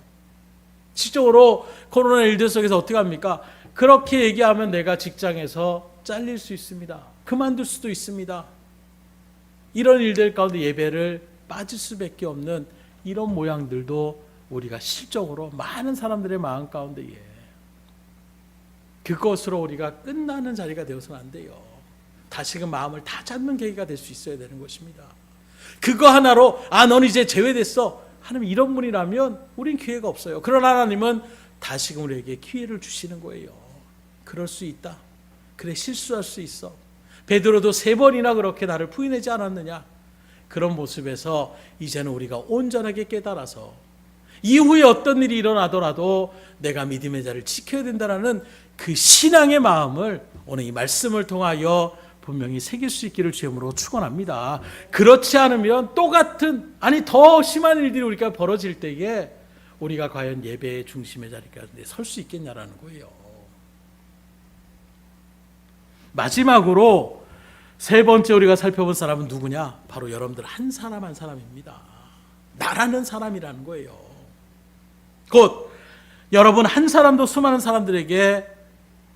실적으로 코로나 일들 속에서 어떻게 합니까? 그렇게 얘기하면 내가 직장에서 잘릴 수 있습니다. 그만둘 수도 있습니다. 이런 일들 가운데 예배를 빠질 수밖에 없는 이런 모양들도 우리가 실적으로 많은 사람들의 마음 가운데에, 그것으로 우리가 끝나는 자리가 되어서는 안 돼요. 다시금 마음을 다 잡는 계기가 될 수 있어야 되는 것입니다. 그거 하나로 넌 이제 제외됐어 하나님 이런 분이라면 우린 기회가 없어요. 그러나 하나님은 다시금 우리에게 기회를 주시는 거예요. 그럴 수 있다. 그래, 실수할 수 있어. 베드로도 3번이나 그렇게 나를 부인하지 않았느냐. 그런 모습에서 이제는 우리가 온전하게 깨달아서 이후에 어떤 일이 일어나더라도 내가 믿음의 자를 지켜야 된다는 그 신앙의 마음을 오늘 이 말씀을 통하여 분명히 새길 수 있기를 주님으로 축원합니다. 그렇지 않으면 똑같은, 더 심한 일들이 우리가 벌어질 때에 우리가 과연 예배의 중심의 자리까지 설 수 있겠냐라는 거예요. 마지막으로 3번째 우리가 살펴본 사람은 누구냐? 바로 여러분들 한 사람 한 사람입니다. 나라는 사람이라는 거예요. 곧 여러분 한 사람도 수많은 사람들에게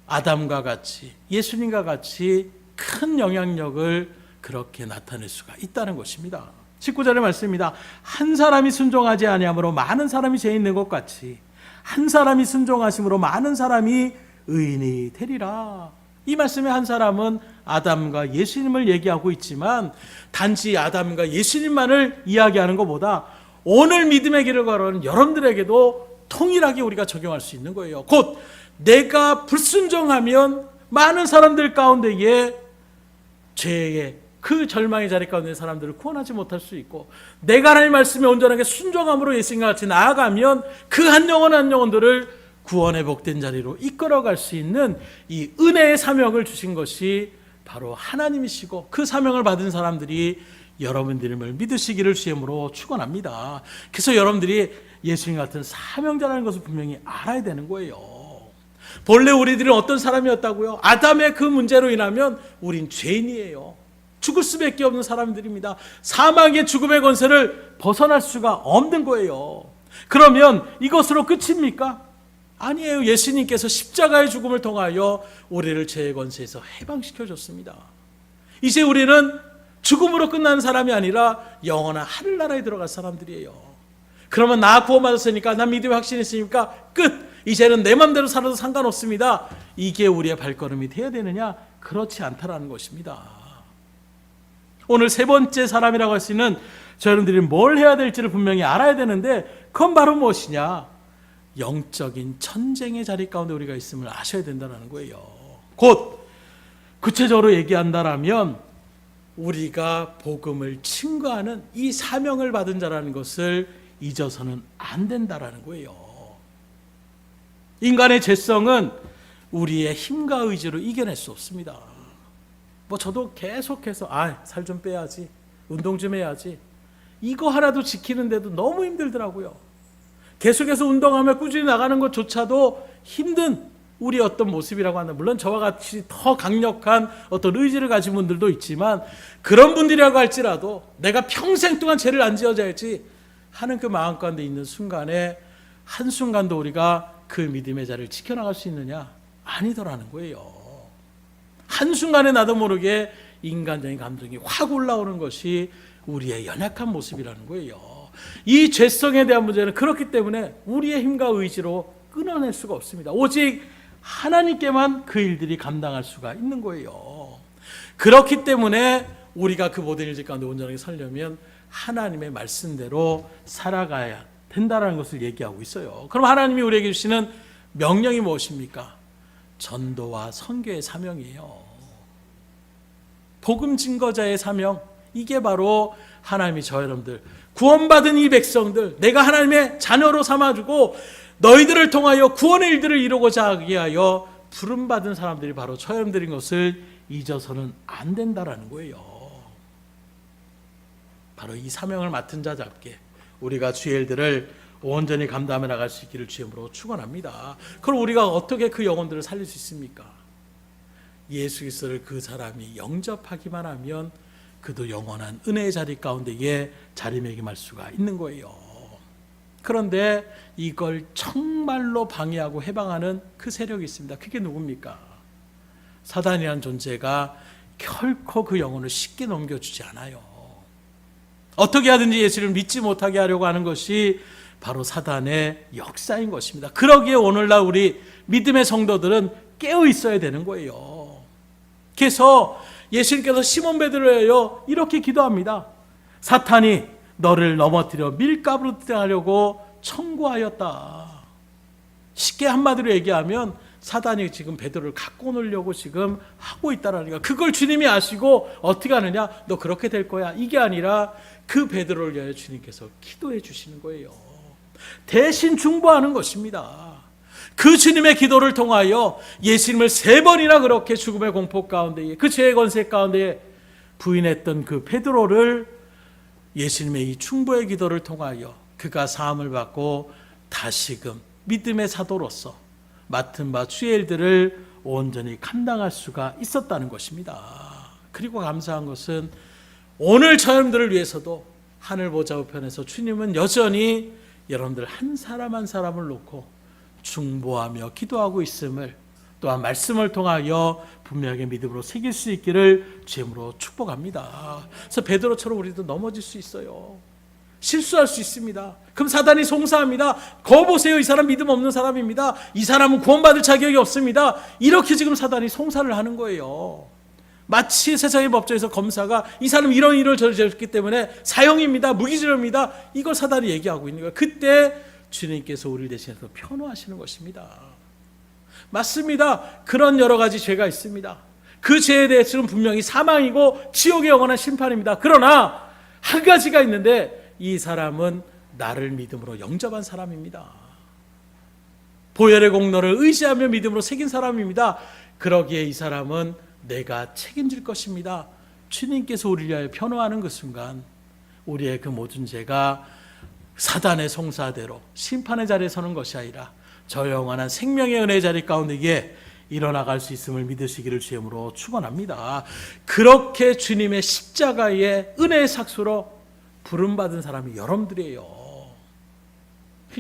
아담과 같이, 예수님과 같이 큰 영향력을 그렇게 나타낼 수가 있다는 것입니다. 19절의 말씀입니다. 한 사람이 순종하지 아니함으로 많은 사람이 죄 있는 것 같이 한 사람이 순종하심으로 많은 사람이 의인이 되리라. 이 말씀의 한 사람은 아담과 예수님을 얘기하고 있지만 단지 아담과 예수님만을 이야기하는 것보다 오늘 믿음의 길을 걸어가는 여러분들에게도 통일하게 우리가 적용할 수 있는 거예요. 곧 내가 불순종하면 많은 사람들 가운데에 죄의 그 절망의 자리 가운데 사람들을 구원하지 못할 수 있고, 내가 하나님의 말씀에 온전하게 순종함으로 예수님과 같이 나아가면 그 한 영혼 한 영혼들을 구원의 복된 자리로 이끌어갈 수 있는 이 은혜의 사명을 주신 것이 바로 하나님이시고, 그 사명을 받은 사람들이 여러분들임을 믿으시기를 주임으로 축원합니다. 그래서 여러분들이 예수님 같은 사명자라는 것을 분명히 알아야 되는 거예요. 본래 우리들은 어떤 사람이었다고요? 아담의 그 문제로 인하면 우린 죄인이에요. 죽을 수밖에 없는 사람들입니다. 사망의 죽음의 권세를 벗어날 수가 없는 거예요. 그러면 이것으로 끝입니까? 아니에요. 예수님께서 십자가의 죽음을 통하여 우리를 죄의 권세에서 해방시켜 줬습니다. 이제 우리는 죽음으로 끝나는 사람이 아니라 영원한 하늘나라에 들어갈 사람들이에요. 그러면 나 구원받았으니까, 나 믿음의 확신이 있으니까 끝! 이제는 내 맘대로 살아도 상관없습니다. 이게 우리의 발걸음이 되어야 되느냐? 그렇지 않다라는 것입니다. 오늘 세 번째 사람이라고 할 수 있는 저희들이 뭘 해야 될지를 분명히 알아야 되는데, 그건 바로 무엇이냐? 영적인 전쟁의 자리 가운데 우리가 있음을 아셔야 된다는 거예요. 곧 구체적으로 얘기한다라면 우리가 복음을 증거하는 이 사명을 받은 자라는 것을 잊어서는 안 된다라는 거예요. 인간의 죄성은 우리의 힘과 의지로 이겨낼 수 없습니다. 저도 계속해서 살 좀 빼야지, 운동 좀 해야지, 이거 하나도 지키는데도 너무 힘들더라고요. 계속해서 운동하며 꾸준히 나가는 것조차도 힘든 우리 어떤 모습이라고 한다. 물론 저와 같이 더 강력한 어떤 의지를 가진 분들도 있지만, 그런 분들이라고 할지라도 내가 평생 동안 죄를 안 지어야지 하는 그 마음 가운데 있는 순간에 한순간도 우리가 그 믿음의 자리를 지켜나갈 수 있느냐? 아니더라는 거예요. 한순간에 나도 모르게 인간적인 감정이 확 올라오는 것이 우리의 연약한 모습이라는 거예요. 이 죄성에 대한 문제는 그렇기 때문에 우리의 힘과 의지로 끊어낼 수가 없습니다. 오직 하나님께만 그 일들이 감당할 수가 있는 거예요. 그렇기 때문에 우리가 그 모든 일들 가운데 온전하게 살려면 하나님의 말씀대로 살아가야 된다는 것을 얘기하고 있어요. 그럼 하나님이 우리에게 주시는 명령이 무엇입니까? 전도와 선교의 사명이에요. 복음 증거자의 사명, 이게 바로 하나님이 저 여러분들, 구원받은 이 백성들, 내가 하나님의 자녀로 삼아주고 너희들을 통하여 구원의 일들을 이루고자 하게 하여 부름받은 사람들이 바로 저 여러분들인 것을 잊어서는 안 된다라는 거예요. 바로 이 사명을 맡은 자답게 우리가 주의 일들을 온전히 감당해 나갈 수 있기를 주님으로 축원합니다. 그럼 우리가 어떻게 그 영혼들을 살릴 수 있습니까? 예수 그리스도를 그 사람이 영접하기만 하면 그도 영원한 은혜의 자리 가운데에 자리매김할 수가 있는 거예요. 그런데 이걸 정말로 방해하고 해방하는 그 세력이 있습니다. 그게 누굽니까? 사단이라는 존재가 결코 그 영혼을 쉽게 넘겨주지 않아요. 어떻게 하든지 예수를 믿지 못하게 하려고 하는 것이 바로 사단의 역사인 것입니다. 그러기에 오늘날 우리 믿음의 성도들은 깨어 있어야 되는 거예요. 그래서 예수님께서 시몬 베드로에게 이렇게 기도합니다. 사탄이 너를 넘어뜨려 밀가루로 하려고 청구하였다. 쉽게 한마디로 얘기하면 사단이 지금 베드로를 갖고 놀려고 지금 하고 있다라니까. 그걸 주님이 아시고 어떻게 하느냐? 너 그렇게 될 거야. 이게 아니라 그 베드로를 위하여 주님께서 기도해 주시는 거예요. 대신 중보하는 것입니다. 그 주님의 기도를 통하여 예수님을 3번이나 그렇게 죽음의 공포 가운데에, 그 죄의 권세 가운데에 부인했던 그 베드로를 예수님의 이 중보의 기도를 통하여 그가 사함을 받고 다시금 믿음의 사도로서 맡은 바 주의 일들을 온전히 감당할 수가 있었다는 것입니다. 그리고 감사한 것은 오늘 저 여러분들을 위해서도 하늘 보좌 우편에서 주님은 여전히 여러분들 한 사람 한 사람을 놓고 중보하며 기도하고 있음을 또한 말씀을 통하여 분명하게 믿음으로 새길 수 있기를 주님으로 축복합니다. 그래서 베드로처럼 우리도 넘어질 수 있어요. 실수할 수 있습니다. 그럼 사단이 송사합니다. 거 보세요, 이 사람 믿음 없는 사람입니다. 이 사람은 구원받을 자격이 없습니다. 이렇게 지금 사단이 송사를 하는 거예요. 마치 세상의 법정에서 검사가 이 사람 이런 일을 저질렀기 때문에 사형입니다, 무기징역입니다, 이걸 사단이 얘기하고 있는 거예요. 그때 주님께서 우리를 대신해서 변호하시는 것입니다. 맞습니다. 그런 여러 가지 죄가 있습니다. 그 죄에 대해서는 분명히 사망이고 지옥의 영원한 심판입니다. 그러나 한 가지가 있는데, 이 사람은 나를 믿음으로 영접한 사람입니다. 보혈의 공로를 의지하며 믿음으로 새긴 사람입니다. 그러기에 이 사람은 내가 책임질 것입니다. 주님께서 우리를 위하여 변호하는 그 순간 우리의 그 모든 죄가 사단의 송사대로 심판의 자리에 서는 것이 아니라 저 영원한 생명의 은혜의 자리 가운데에 일어나갈 수 있음을 믿으시기를 주님으로 축원합니다. 그렇게 주님의 십자가의 은혜의 삭수로 부름받은 사람이 여러분들이에요.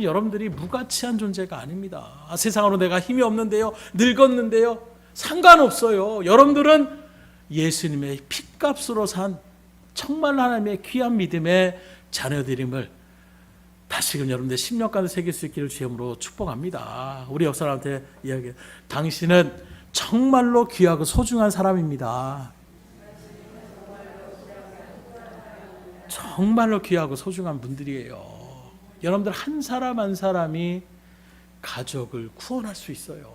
여러분들이 무가치한 존재가 아닙니다. 세상으로 내가 힘이 없는데요, 늙었는데요, 상관없어요. 여러분들은 예수님의 핏값으로 산 정말 하나님의 귀한 믿음의 자녀들임을 다시금 여러분들 심령가득 새길 수 있기를 주님으로 축복합니다. 우리 옆 사람한테 이야기해, 당신은 정말로 귀하고 소중한 사람입니다. 정말로 귀하고 소중한 분들이에요. 여러분들 한 사람 한 사람이 가족을 구원할 수 있어요.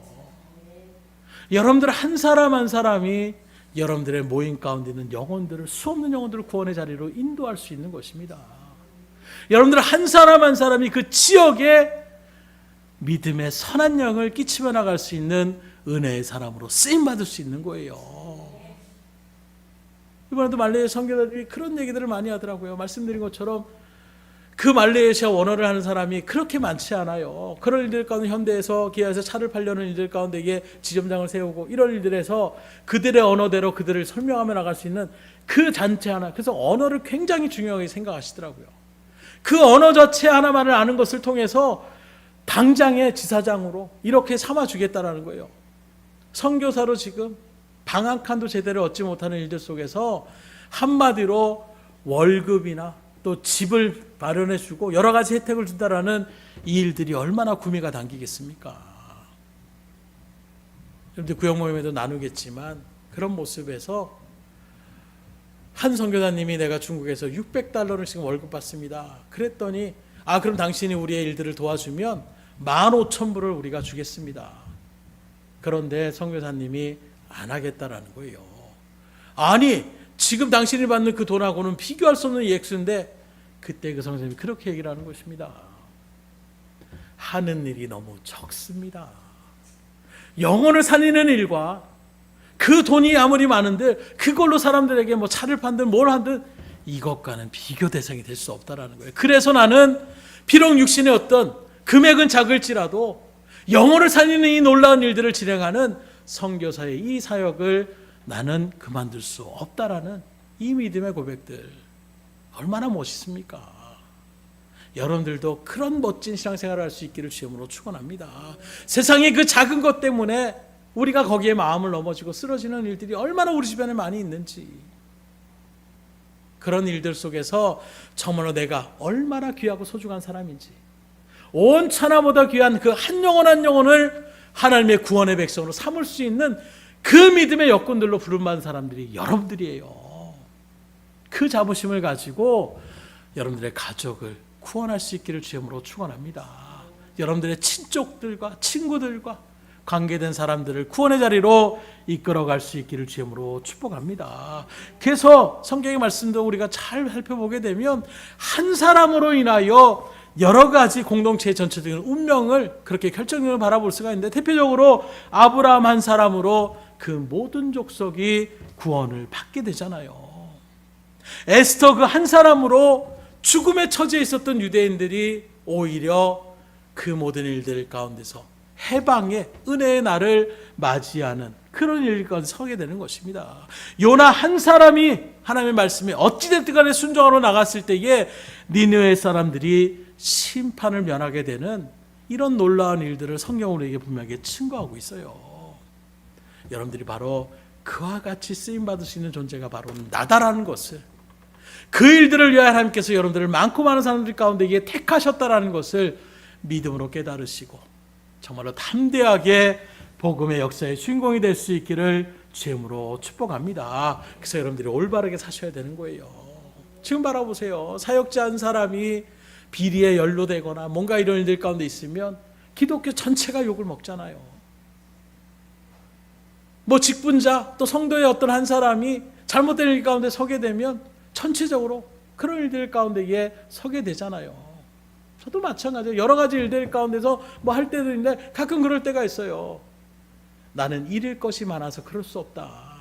여러분들 한 사람 한 사람이 여러분들의 모임 가운데 있는 영혼들을, 수없는 영혼들을 구원의 자리로 인도할 수 있는 것입니다. 여러분들 한 사람 한 사람이 그 지역에 믿음의 선한 영을 끼치며 나갈 수 있는 은혜의 사람으로 쓰임받을 수 있는 거예요. 이번에도 말레이시아 선교사들이 그런 얘기들을 많이 하더라고요. 말씀드린 것처럼 그 말레이시아 원어를 하는 사람이 그렇게 많지 않아요. 그런 일들 가운데 현대에서 기아에서 차를 팔려는 일들 가운데 이게 지점장을 세우고 이런 일들에서 그들의 언어대로 그들을 설명하며 나갈 수 있는 그 잔체 하나, 그래서 언어를 굉장히 중요하게 생각하시더라고요. 그 언어 자체 하나만을 아는 것을 통해서 당장의 지사장으로 이렇게 삼아주겠다라는 거예요. 선교사로 지금 방 한 칸도 제대로 얻지 못하는 일들 속에서 한마디로 월급이나 또 집을 마련해주고 여러 가지 혜택을 준다라는 이 일들이 얼마나 구미가 당기겠습니까? 여러분들 구역 모임에도 나누겠지만 그런 모습에서 한 선교사님이 내가 중국에서 600달러를 지금 월급 받습니다. 그랬더니 그럼 당신이 우리의 일들을 도와주면 15,000불을 우리가 주겠습니다. 그런데 선교사님이 안 하겠다라는 거예요. 아니, 지금 당신이 받는 그 돈하고는 비교할 수 없는 액수인데, 그때 그 선생님이 그렇게 얘기를 하는 것입니다. 하는 일이 너무 적습니다. 영혼을 살리는 일과 그 돈이 아무리 많은데 그걸로 사람들에게 뭐 차를 판든 뭘 하든 이것과는 비교 대상이 될 수 없다라는 거예요. 그래서 나는 비록 육신의 어떤 금액은 작을지라도 영혼을 살리는 이 놀라운 일들을 진행하는 선교사의 이 사역을 나는 그만둘 수 없다라는 이 믿음의 고백들, 얼마나 멋있습니까? 여러분들도 그런 멋진 신앙생활을 할 수 있기를 주님으로 축원합니다. 세상의 그 작은 것 때문에 우리가 거기에 마음을 넘어지고 쓰러지는 일들이 얼마나 우리 주변에 많이 있는지, 그런 일들 속에서 정말로 내가 얼마나 귀하고 소중한 사람인지, 온 천하보다 귀한 그 한 영혼 한 영혼을 하나님의 구원의 백성으로 삼을 수 있는 그 믿음의 여건들로 부름받은 사람들이 여러분들이에요. 그 자부심을 가지고 여러분들의 가족을 구원할 수 있기를 주님으로 축원합니다. 여러분들의 친족들과 친구들과 관계된 사람들을 구원의 자리로 이끌어갈 수 있기를 주님으로 축복합니다. 그래서 성경의 말씀도 우리가 잘 살펴보게 되면 한 사람으로 인하여 여러 가지 공동체의 전체적인 운명을 그렇게 결정적으로 바라볼 수가 있는데, 대표적으로 아브라함 한 사람으로 그 모든 족속이 구원을 받게 되잖아요. 에스터 그 한 사람으로 죽음의 처지에 있었던 유대인들이 오히려 그 모든 일들 가운데서 해방의 은혜의 날을 맞이하는 그런 일 가운데 서게 되는 것입니다. 요나 한 사람이 하나님의 말씀에 어찌됐든 간에 순종하러 나갔을 때에 니느웨 사람들이 심판을 면하게 되는 이런 놀라운 일들을 성경으로 우리에게 분명하게 증거하고 있어요. 여러분들이 바로 그와 같이 쓰임받을 수 있는 존재가 바로 나다라는 것을, 그 일들을 위하여 하나님께서 여러분들을 많고 많은 사람들 가운데 이게 택하셨다라는 것을 믿음으로 깨달으시고 정말로 담대하게 복음의 역사의 주인공이 될 수 있기를 주임으로 축복합니다. 그래서 여러분들이 올바르게 사셔야 되는 거예요. 지금 바라보세요. 사역자 한 사람이 비리에 연루되거나 뭔가 이런 일들 가운데 있으면 기독교 전체가 욕을 먹잖아요. 뭐 직분자 또 성도의 어떤 한 사람이 잘못된 일 가운데 서게 되면 전체적으로 그런 일들 가운데에 서게 되잖아요. 저도 마찬가지예요. 여러 가지 일들 가운데서 뭐 할 때도 있는데 가끔 그럴 때가 있어요. 나는 잃을 것이 많아서 그럴 수 없다.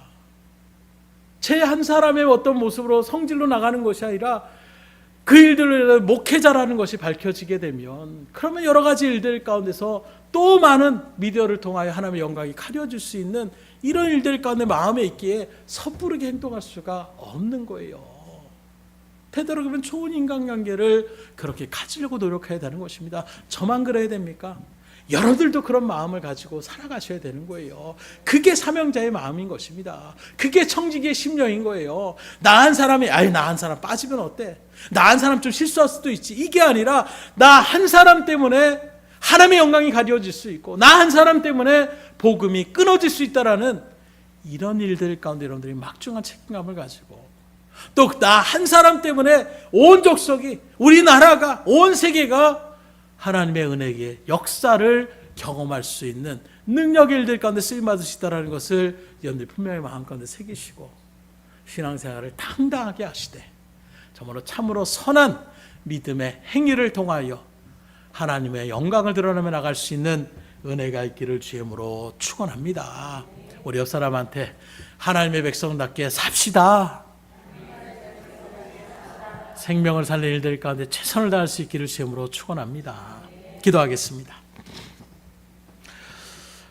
제 한 사람의 어떤 모습으로 성질로 나가는 것이 아니라 그 일들로 목회자라는 것이 밝혀지게 되면 그러면 여러 가지 일들 가운데서 또 많은 미디어를 통하여 하나님의 영광이 가려질 수 있는 이런 일들 가운데 마음에 있기에 섣부르게 행동할 수가 없는 거예요. 되도록이면 좋은 인간관계를 그렇게 가지려고 노력해야 되는 것입니다. 저만 그래야 됩니까? 여러분들도 그런 마음을 가지고 살아가셔야 되는 거예요. 그게 사명자의 마음인 것입니다. 그게 청지기의 심령인 거예요. 나 한 사람이 나 한 사람 빠지면 어때? 나 한 사람 좀 실수할 수도 있지. 이게 아니라 나 한 사람 때문에 하나님의 영광이 가려질 수 있고 나 한 사람 때문에 복음이 끊어질 수 있다라는 이런 일들 가운데 여러분들이 막중한 책임감을 가지고 또 나 한 사람 때문에 온 족속이, 우리나라가, 온 세계가 하나님의 은혜의 역사를 경험할 수 있는 능력의 일들 가운데 쓰임받으시다라는 것을 여러분들 분명히 마음 가운데 새기시고 신앙생활을 당당하게 하시되 정말로 참으로 선한 믿음의 행위를 통하여 하나님의 영광을 드러내며 나갈 수 있는 은혜가 있기를 주임으로 축원합니다. 우리 옆 사람한테 하나님의 백성답게 삽시다. 생명을 살릴 일들 가운데 최선을 다할 수 있기를 주임으로 축원합니다. 기도하겠습니다.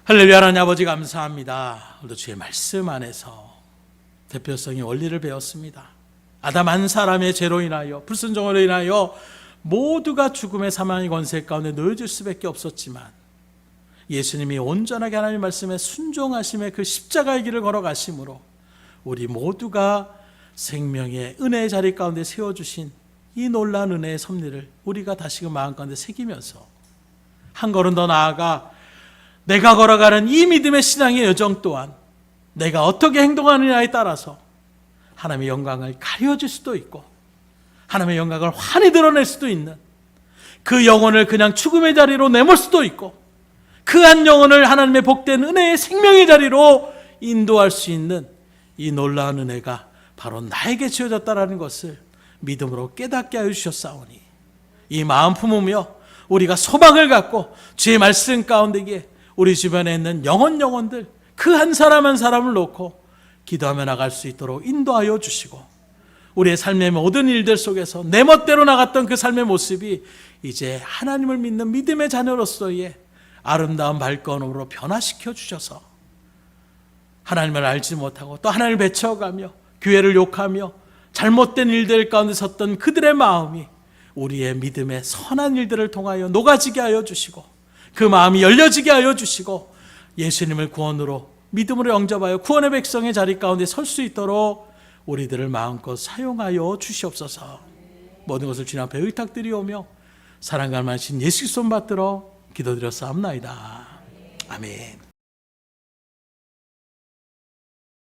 할렐루야. 하나님 아버지 감사합니다. 오늘도 주의 말씀 안에서 대표성의 원리를 배웠습니다. 아담 한 사람의 죄로 인하여, 불순종으로 인하여 모두가 죽음의 사망의 권세 가운데 놓여질 수밖에 없었지만 예수님이 온전하게 하나님의 말씀에 순종하심의 그 십자가의 길을 걸어가심으로 우리 모두가 생명의 은혜의 자리 가운데 세워주신 이 놀라운 은혜의 섭리를 우리가 다시금 마음 가운데 새기면서 한 걸음 더 나아가 내가 걸어가는 이 믿음의 신앙의 여정 또한 내가 어떻게 행동하느냐에 따라서 하나님의 영광을 가려질 수도 있고 하나님의 영광을 환히 드러낼 수도 있는, 그 영혼을 그냥 죽음의 자리로 내몰 수도 있고 그 한 영혼을 하나님의 복된 은혜의 생명의 자리로 인도할 수 있는 이 놀라운 은혜가 바로 나에게 주어졌다라는 것을 믿음으로 깨닫게 하여 주셨사오니 이 마음 품으며 우리가 소망을 갖고 주의 말씀 가운데에 우리 주변에 있는 영혼들 그 한 사람 한 사람을 놓고 기도하며 나갈 수 있도록 인도하여 주시고 우리의 삶의 모든 일들 속에서 내 멋대로 나갔던 그 삶의 모습이 이제 하나님을 믿는 믿음의 자녀로서의 아름다운 발걸음으로 변화시켜 주셔서 하나님을 알지 못하고 또 하나님을 배척하며 교회를 욕하며 잘못된 일들 가운데 섰던 그들의 마음이 우리의 믿음의 선한 일들을 통하여 녹아지게 하여 주시고 그 마음이 열려지게 하여 주시고 예수님을 구원으로 믿음으로 영접하여 구원의 백성의 자리 가운데 설 수 있도록 우리들을 마음껏 사용하여 주시옵소서. 모든 것을 주님 앞에 의탁드리오며 사랑과 말씀 예수 그리스도 받들어 기도드렸사옵나이다. 아멘.